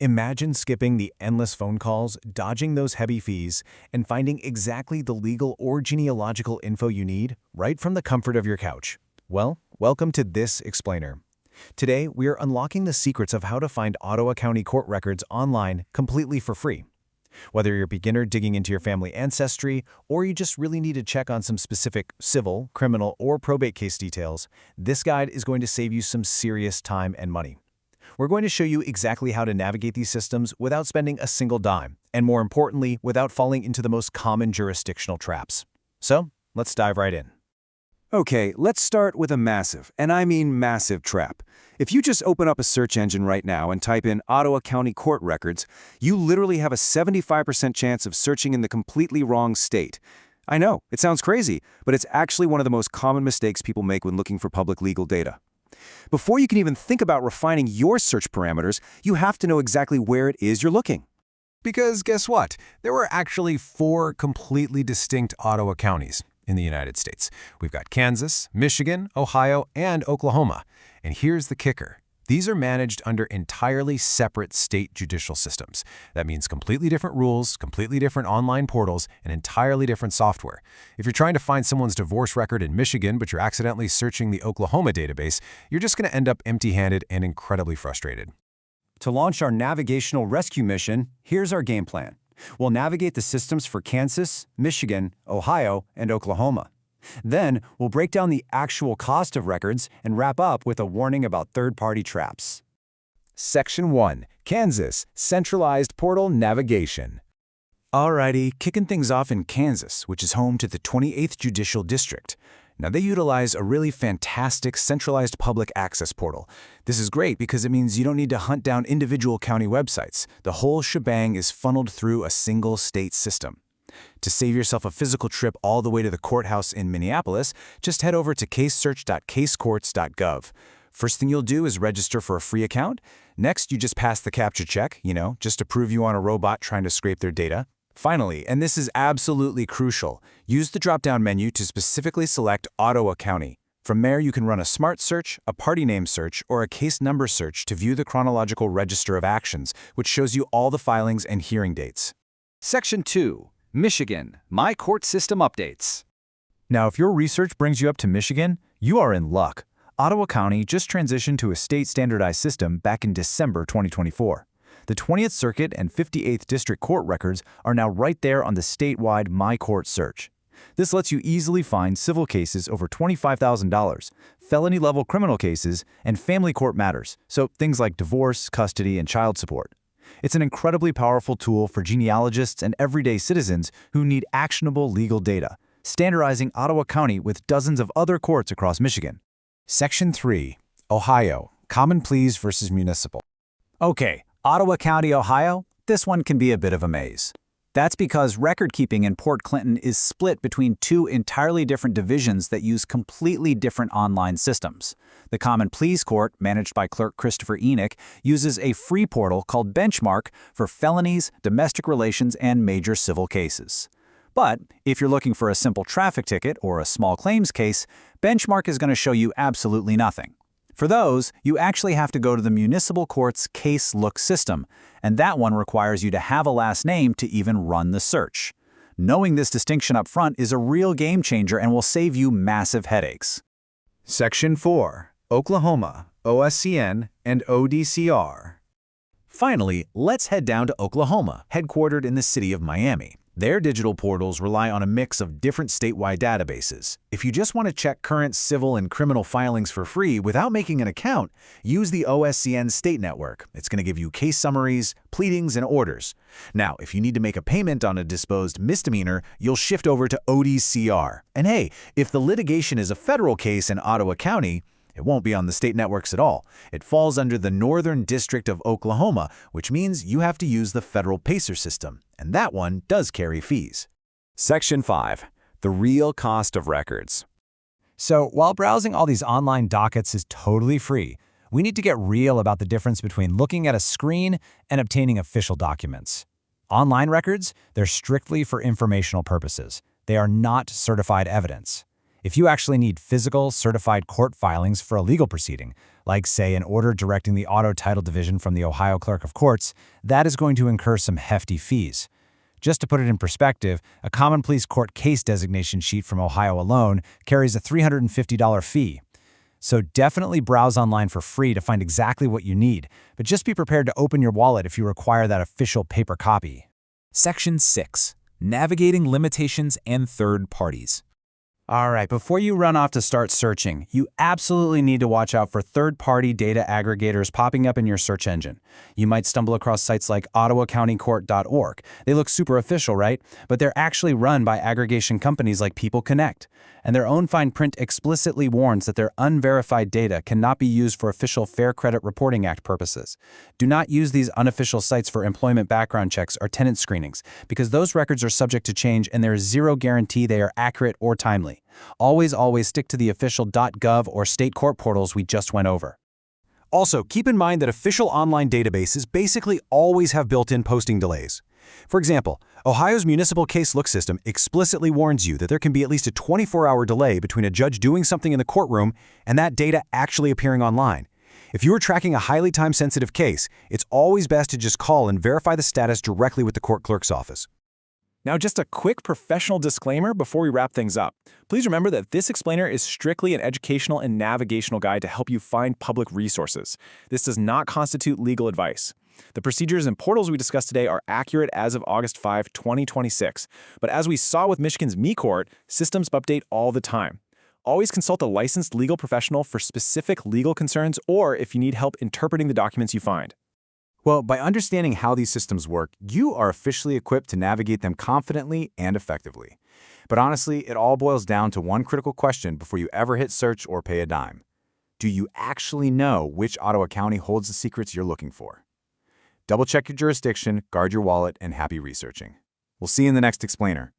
Imagine skipping the endless phone calls, dodging those heavy fees, and finding exactly the legal or genealogical info you need right from the comfort of your couch. Well, welcome to This Explainer. Today, we are unlocking the secrets of how to find Ottawa County court records online completely for free. Whether you're a beginner digging into your family ancestry, or you just really need to check on some specific civil, criminal, or probate case details, this guide is going to save you some serious time and money. We're going to show you exactly how to navigate these systems without spending a single dime, and more importantly, without falling into the most common jurisdictional traps. So, let's dive right in. Okay, let's start with a massive, and I mean massive trap. If you just open up a search engine right now and type in Ottawa County court records, you literally have a 75% chance of searching in the completely wrong state. I know, it sounds crazy, but it's actually one of the most common mistakes people make when looking for public legal data. Before you can even think about refining your search parameters, you have to know exactly where it is you're looking. Because guess what? There were actually 4 completely distinct Ottawa counties in the United States. We've got Kansas, Michigan, Ohio, and Oklahoma. And here's the kicker. These are managed under entirely separate state judicial systems. That means completely different rules, completely different online portals, and entirely different software. If you're trying to find someone's divorce record in Michigan, but you're accidentally searching the Oklahoma database, you're just going to end up empty-handed and incredibly frustrated. To launch our navigational rescue mission, here's our game plan. We'll navigate the systems for Kansas, Michigan, Ohio, and Oklahoma. Then, we'll break down the actual cost of records and wrap up with a warning about third-party traps. Section 1. Kansas Centralized Portal Navigation. Alrighty, kicking things off in Kansas, which is home to the 28th Judicial District. Now, they utilize a really fantastic centralized public access portal. This is great because it means you don't need to hunt down individual county websites. The whole shebang is funneled through a single state system. To save yourself a physical trip all the way to the courthouse in Minneapolis, just head over to casesearch.casecourts.gov. First thing you'll do is register for a free account. Next, you just pass the capture check, just to prove you aren't a robot trying to scrape their data. Finally, and this is absolutely crucial, use the drop-down menu to specifically select Ottawa County. From there, you can run a smart search, a party name search, or a case number search to view the chronological register of actions, which shows you all the filings and hearing dates. Section 2. Michigan, My Court System Updates. Now, if your research brings you up to Michigan, you are in luck. Ottawa County just transitioned to a state-standardized system back in December 2024. The 20th Circuit and 58th District Court records are now right there on the statewide My Court search. This lets you easily find civil cases over $25,000, felony-level criminal cases, and family court matters, so things like divorce, custody, and child support. It's an incredibly powerful tool for genealogists and everyday citizens who need actionable legal data, standardizing Ottawa County with dozens of other courts across Michigan. Section 3. Ohio. Common Pleas versus Municipal. Okay, Ottawa County, Ohio, this one can be a bit of a maze. That's because record-keeping in Port Clinton is split between 2 entirely different divisions that use completely different online systems. The Common Pleas Court, managed by Clerk Christopher Enoch, uses a free portal called Benchmark for felonies, domestic relations, and major civil cases. But if you're looking for a simple traffic ticket or a small claims case, Benchmark is going to show you absolutely nothing. For those, you actually have to go to the municipal court's case look system, and that one requires you to have a last name to even run the search. Knowing this distinction up front is a real game changer and will save you massive headaches. Section 4. Oklahoma, OSCN, and ODCR. Finally, let's head down to Oklahoma, headquartered in the city of Miami. Their digital portals rely on a mix of different statewide databases. If you just want to check current civil and criminal filings for free without making an account, use the OSCN State Network. It's going to give you case summaries, pleadings, and orders. Now, if you need to make a payment on a disposed misdemeanor, you'll shift over to ODCR. And hey, if the litigation is a federal case in Ottawa County, it won't be on the state networks at all. It falls under the Northern District of Oklahoma, which means you have to use the federal PACER system, and that one does carry fees. Section 5. The real cost of records. So, while browsing all these online dockets is totally free, we need to get real about the difference between looking at a screen and obtaining official documents. Online records, they're strictly for informational purposes. They are not certified evidence. If you actually need physical, certified court filings for a legal proceeding, like, say, an order directing the auto title division from the Ohio Clerk of Courts, that is going to incur some hefty fees. Just to put it in perspective, a common pleas court case designation sheet from Ohio alone carries a $350 fee. So definitely browse online for free to find exactly what you need, but just be prepared to open your wallet if you require that official paper copy. Section 6. Navigating limitations and third parties. All right, before you run off to start searching, you absolutely need to watch out for third-party data aggregators popping up in your search engine. You might stumble across sites like ottawacountycourt.org. They look super official, right? But they're actually run by aggregation companies like People Connect. And their own fine print explicitly warns that their unverified data cannot be used for official Fair Credit Reporting Act purposes. Do not use these unofficial sites for employment background checks or tenant screenings, because those records are subject to change and there is zero guarantee they are accurate or timely. Always stick to the official .gov or state court portals we just went over. Also, keep in mind that official online databases basically always have built-in posting delays. For example, Ohio's municipal case look system explicitly warns you that there can be at least a 24-hour delay between a judge doing something in the courtroom and that data actually appearing online. If you are tracking a highly time-sensitive case, it's always best to just call and verify the status directly with the court clerk's office. Now, just a quick professional disclaimer before we wrap things up. Please remember that this explainer is strictly an educational and navigational guide to help you find public resources. This does not constitute legal advice. The procedures and portals we discussed today are accurate as of August 5, 2026. But as we saw with Michigan's MeCourt, systems update all the time. Always consult a licensed legal professional for specific legal concerns or if you need help interpreting the documents you find. Well, by understanding how these systems work, you are officially equipped to navigate them confidently and effectively. But honestly, it all boils down to one critical question before you ever hit search or pay a dime. Do you actually know which Ottawa County holds the secrets you're looking for? Double-check your jurisdiction, guard your wallet, and happy researching. We'll see you in the next explainer.